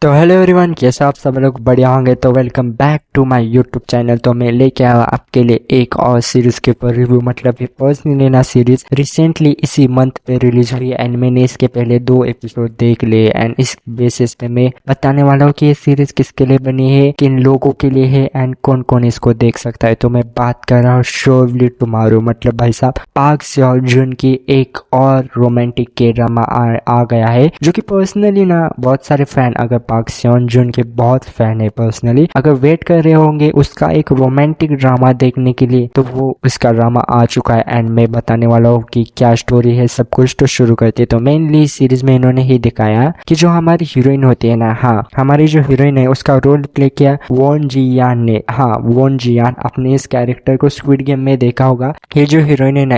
तो hello everyone, कैसे आप सब लोग बढ़िया होंगे। तो welcome back to my YouTube channel. तो मैं लेके आया आपके लिए एक और सीरीज के ऊपर रिव्यू, मतलब ये पर्सनली ना सीरीज रिसेंटली इसी मंथ पे रिलीज हुई है एंड मैंने इसके पहले 2 एपिसोड देख लिए एंड इस बेसिस पे मैं बताने वाला हूँ कि ये सीरीज किसके लिए बनी है, किन लोगों के लिए है एंड कौन कौन इसको देख सकता है। तो मैं बात कर रहा हूँ शोवली टुमारो, मतलब भाई साहब पार्क सेओ जुन की एक और रोमांटिक के ड्रामा आ गया है, जो कि पर्सनली ना बहुत सारे फैन, अगर पार्क सेओ जुन के बहुत फैन है पर्सनली, अगर वेट कर रहे होंगे उसका एक रोमांटिक ड्रामा देखने के लिए, तो वो उसका ड्रामा आ चुका है एंड मैं बताने वाला हूँ कि क्या स्टोरी है सब कुछ। तो शुरू करते। तो मेनली इस सीरीज में इन्होंने ही दिखाया कि जो हमारी हीरोइन होती है ना, हाँ हमारी जो हीरोइन है उसका रोल प्ले किया वॉन जी यान ने। हाँ वॉन जी यान, अपने इस कैरेक्टर को स्क्विड गेम में देखा होगा। ये जो हीरोइन है ना,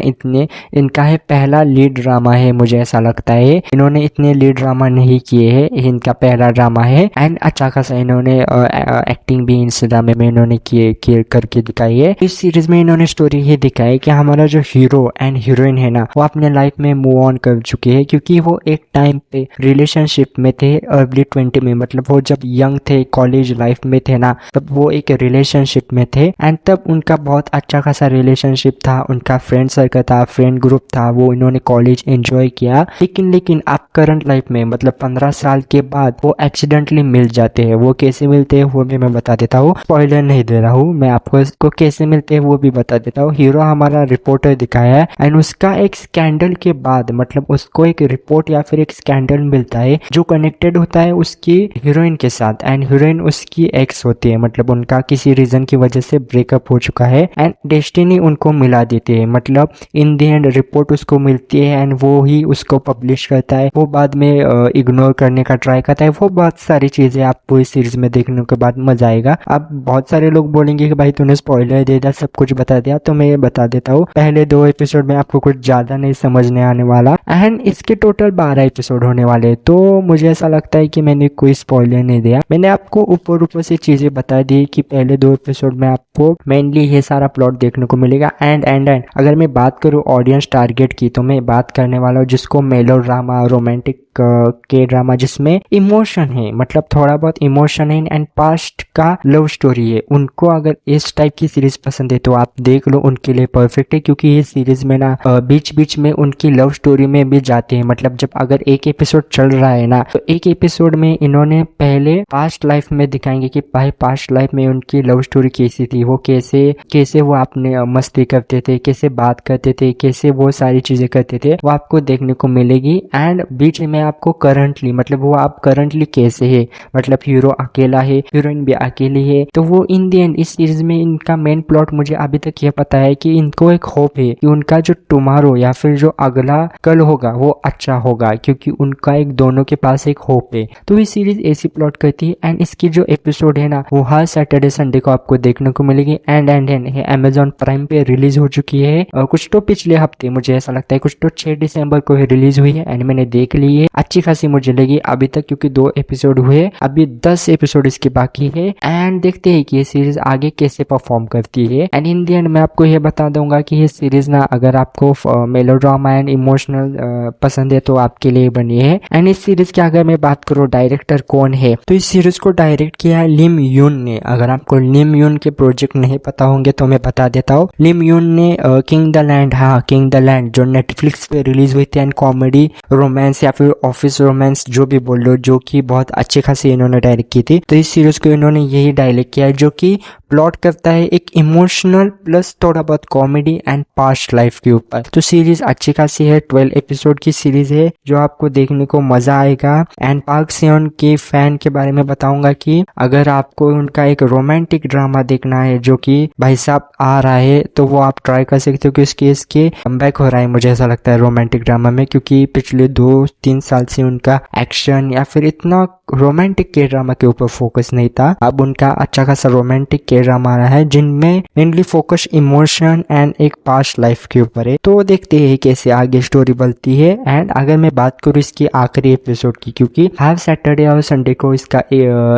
इनका है पहला लीड ड्रामा है, मुझे ऐसा लगता है। इन्होंने इतने लीड ड्रामा नहीं किए हैं, इनका पहला ड्रामा है एंड अच्छा खासा इन्होंने एक्टिंग भी इस ड्रामे में इन्होंने किए करके दिखाई है। इस सीरीज में इन्होंने स्टोरी ये दिखाई कि हमारा जो हीरो एंड हीरोइन है ना, वो अपने लाइफ में मूव ऑन कर चुके हैं, क्योंकि वो एक टाइम पे रिलेशनशिप में थे अर्ली 20 में, मतलब वो जब यंग थे कॉलेज लाइफ में थे ना, तब वो एक रिलेशनशिप में थे एंड तब उनका बहुत अच्छा खासा रिलेशनशिप था, उनका फ्रेंड सर्कल था, फ्रेंड ग्रुप था, वो इन्होंने कॉलेज एंजॉय किया। लेकिन अब करंट लाइफ में, मतलब 15 साल के बाद वो एक्सीडेंटली मिल जाते हैं। वो कैसे मिलते हैं वो भी मैं बता देता हूँ, स्पॉइलर नहीं दे रहा हूँ मैं आपको, इसको कैसे मिलते हैं वो भी बता देता हूँ। हीरो हमारा रिपोर्टर दिखाया है एंड उसका एक स्कैंडल के बाद, मतलब उसको एक रिपोर्ट या फिर एक स्कैंडल मिलता है जो कनेक्टेड होता है उसकी हीरोइन के साथ एंड हीरोइन उसकी एक्स होती है, मतलब उनका किसी रीजन की वजह से ब्रेकअप हो चुका है एंड डेस्टिनी उनको मिला देती है। मतलब इन द एंड रिपोर्ट उसको मिलती है एंड वो ही उसको पब्लिश करता है। वो बाद में इग्नोर करने का ट्राई करता है। वो बहुत सारी चीजें आपको इस सीरीज में देखने के बाद मजा आएगा। अब बहुत सारे लोग बोलेंगे कि भाई तूने स्पॉइलर दे दिया, सब कुछ बता दिया, तो मैं ये बता देता हूँ। पहले 2 एपिसोड में आपको कुछ ज्यादा नहीं समझने आने वाला एंड इसके टोटल 12 एपिसोड होने वाले, तो मुझे ऐसा लगता है कि मैंने कोई स्पॉइलर नहीं दिया। मैंने आपको ऊपर से चीजें बता दी कि पहले 2 एपिसोड में आपको मेनली ये सारा प्लॉट देखने को मिलेगा एंड अगर मैं बात करूँ ऑडियंस टारगेट की, तो मैं बात करने वाला हूँ जिसको मेलो ड्रामा, रोमांटिक के ड्रामा जिसमें इमोशन है, मतलब थोड़ा बहुत इमोशन है एंड पास्ट का लव स्टोरी है, उनको अगर इस टाइप की सीरीज पसंद है तो आप देख लो, उनके लिए परफेक्ट है। क्योंकि ये सीरीज में ना बीच बीच में उनकी लव स्टोरी में भी जाते हैं, मतलब जब अगर एक एपिसोड चल रहा है ना, तो एक एपिसोड में इन्होंने पहले पास्ट लाइफ में दिखाएंगे कि भाई पास्ट लाइफ में उनकी लव स्टोरी कैसी थी, वो कैसे वो अपने मस्ती करते थे, कैसे बात करते थे, कैसे वो सारी चीजें करते थे, वो आपको देखने को मिलेगी। एंड बीच में आपको करंटली, मतलब वो आप करंटली कैसे है, मतलब हीरो अकेला है, हीरोइन भी अकेली है, तो वो इन दी एंड इस सीरीज में इनका मेन प्लॉट मुझे अभी तक ये पता है कि इनको एक होप है कि उनका जो टुमारो या फिर जो अगला कल होगा वो अच्छा होगा, क्योंकि उनका एक दोनों के पास एक होप है। तो ये सीरीज ऐसी प्लॉट करती है एंड इसकी जो एपिसोड है ना, वो हर सैटरडे संडे को आपको देखने को मिलेगी एंड अमेजॉन प्राइम पे रिलीज हो चुकी है। और कुछ तो पिछले हफ्ते, मुझे ऐसा लगता है कुछ तो 6 दिसंबर को रिलीज हुई है एंड मैंने देख ली है। अच्छी खासी मुझे लगी अभी तक, क्योंकि 2 एपिसोड हुए, अभी 10 एपिसोड इसके बाकी है एंड देखते हैं कि ये सीरीज आगे कैसे परफॉर्म करती है। एंड इन द एंड मैं आपको ये बता दूंगा कि ये सीरीज ना, अगर आपको मेलोड्रामा एंड इमोशनल पसंद है तो आपके लिए बनी है। एंड इस सीरीज की अगर मैं बात करूँ डायरेक्टर कौन है, तो इस सीरीज को डायरेक्ट किया है लिम यून ने। अगर आपको लिम यून के प्रोजेक्ट नहीं पता होंगे तो मैं बता देता हूँ। लिम यून ने किंग द लैंड, हाँ किंग द लैंड जो नेटफ्लिक्स पे रिलीज हुई थी एंड कॉमेडी रोमांस या फिर ऑफिस रोमांस जो भी बोल लो, जो कि बहुत अच्छे खासे इन्होंने डायरेक्ट की थी, तो इस सीरीज को इन्होंने यही डायरेक्ट किया है, जो कि प्लॉट करता है एक इमोशनल प्लस थोड़ा बहुत कॉमेडी एंड पास्ट लाइफ के ऊपर। तो सीरीज अच्छी खासी है, 12 एपिसोड की सीरीज है जो आपको देखने को मजा आएगा। एंड पार्क सेओ के फैन के बारे में बताऊंगा कि अगर आपको उनका एक रोमांटिक ड्रामा देखना है जो कि भाई साहब आ रहा है, तो वो आप ट्राई कर सकते हो, क्योंकि इसके कमबैक हो रहा है मुझे ऐसा लगता है रोमांटिक ड्रामा में, क्योंकि पिछले 2-3 साल से उनका एक्शन या फिर इतना रोमांटिक के ड्रामा के ऊपर फोकस नहीं था। अब उनका अच्छा खासा रोमांटिक के के ड्रामा आ रहा है जिनमें मेनली फोकस इमोशन एंड एक पास्ट लाइफ के ऊपर है। तो देखते हैं कैसे आगे स्टोरी बनती है। एंड अगर मैं बात करूँ इसकी आखिरी एपिसोड की, क्योंकि हर सैटरडे और संडे को इसका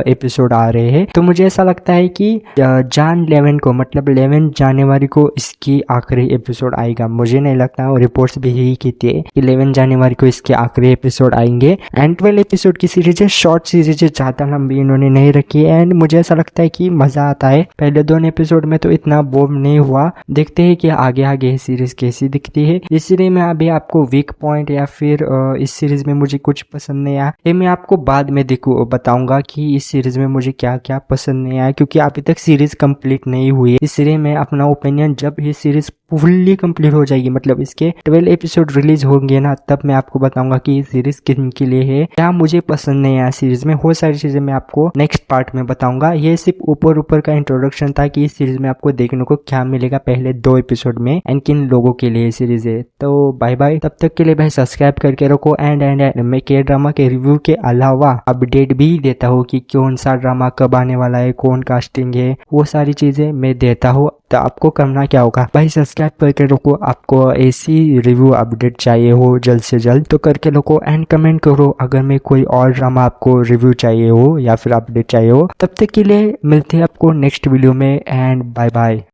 एपिसोड आ रहे हैं, तो मुझे ऐसा लगता है कि जान 11 को, मतलब 11 जनवरी को इसकी आखिरी एपिसोड आएगा। मुझे नहीं लगता, और रिपोर्ट्स भी यही कहती है कि 11 जनवरी को इसके आखिरी एपिसोड आएंगे। एंड 12 एपिसोड की सीरीज है, शॉर्ट सीरीज है, ज्यादा लंबी इन्होंने नहीं रखी है। एंड मुझे ऐसा लगता है कि मजा आता है। पहले 2 एपिसोड में तो इतना बोर नहीं हुआ। देखते हैं कि आगे आगे सीरीज कैसी दिखती है। इस सीरीज में अभी आपको वीक पॉइंट या फिर इस सीरीज में मुझे कुछ पसंद नहीं आया, ये मैं आपको बाद में बताऊंगा कि इस सीरीज में मुझे क्या क्या पसंद नहीं आया, क्योंकि अभी तक सीरीज कंप्लीट नहीं हुई है। इसलिए मैं अपना ओपिनियन जब ये सीरीज फुल्ली कंप्लीट हो जाएगी, मतलब इसके 12 एपिसोड रिलीज होंगे ना, तब मैं आपको बताऊंगा कि ये सीरीज किन के लिए है, क्या मुझे पसंद नहीं आया सीरीज में। वो सारी चीजें मैं आपको नेक्स्ट पार्ट में बताऊंगा। ये सिर्फ ऊपर ऊपर का इंट्रोडक्शन था कि इस सीरीज में आपको देखने को क्या मिलेगा पहले 2 एपिसोड में एंड किन लोगों के लिए सीरीज है। तो बाय बाय, तब तक के लिए भाई सब्सक्राइब करके रखो। एंड मैं के ड्रामा के रिव्यू के अलावा अपडेट भी देता हूँ कि कौन सा ड्रामा कब आने वाला है, कौन कास्टिंग है, वो सारी चीजें मैं देता हूँ। तो आपको करना क्या होगा भाई, सब्सक्राइब करके रखो। आपको ऐसी रिव्यू अपडेट चाहिए हो जल्द से जल्द तो करके रखो। एंड कमेंट करो अगर मैं कोई और ड्रामा आपको रिव्यू चाहिए हो या फिर अपडेट चाहिए हो। तब तक के लिए मिलते हैं आपको नेक्स्ट वीडियो में। And bye bye.